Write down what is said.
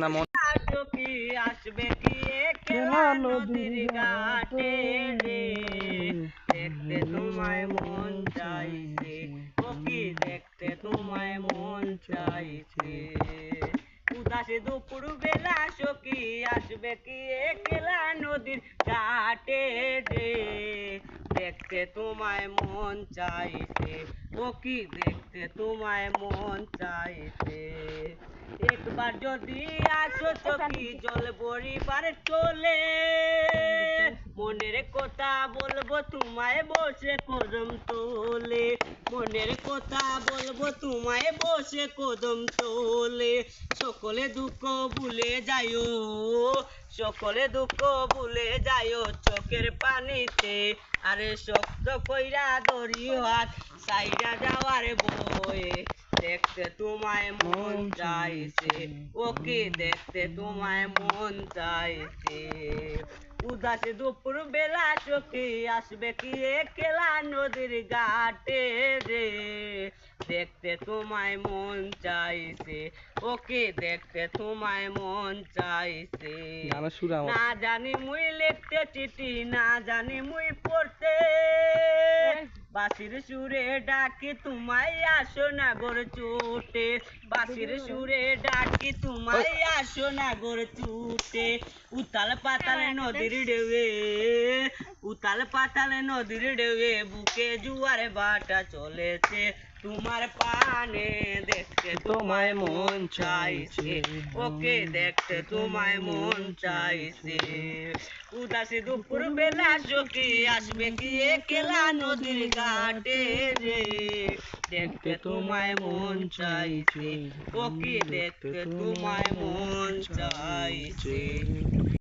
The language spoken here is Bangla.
না আসো কি আসবে কি একলা নদীর ঘাটে রে, দেখতে তোমায় মন চাইছে, ও কি দেখতে তোমায় মন চাইছে। উদাসী দুপুর বেলা সখী আসবে কি একলা নদীর ঘাটে রে, দেখতে তোমায় মন চাইছে, ও কি দেখতে তোমায় মন চাইছে। একবার যদি আসো চোখি জল বরিবার চলে, মনের কথা বলবো তোমায় বসে কদম তোলে, মনের কথা বলবো তোমায় বসে কদম তোলে। সকলে দুঃখ ভুলে যাইও, সকলে দুঃখ ভুলে যাইও চোখের পানিতে, আরে শক্ত কইরা ধরিও হাত সাইরা যাওয়ার বয়ে, দেখতে তোমায় মন চাইছে, ওকে দেখতে তোমায় মন চাইছে। উদাসী দুপুর বেলা সখী আসবে কি একলা নদীর ঘাটে রে, দেখতে তোমায় মন চাইছে, ওকে দেখতে তোমায় মন চাইছে। না জানি মুই লিখতে চিঠি, না জানি মুই পড়তে, বাঁশির সুরে ডাকি তোমায় আসো না গোর চুটে, বাঁশির সুরে ডাকি তোমায় আসো না গোর চুটে। উতাল পাতাল নদীর ঢেউয়ে, উতাল পাতাল নদীর ঢেউয়ে বুকে জুয়ারে বাটা চলেছে, তোমার পানে দেখতে তোমায় মন চাইছে, ওকে দেখতে তোমায় মন চাইছে। উদাসী দুপুর বেলা সখী আসবে কি একলা নদীর ঘাটে রে, দেখতে তোমায় মন চাইছে, ওকে দেখতে তোমায় মন চাইছে।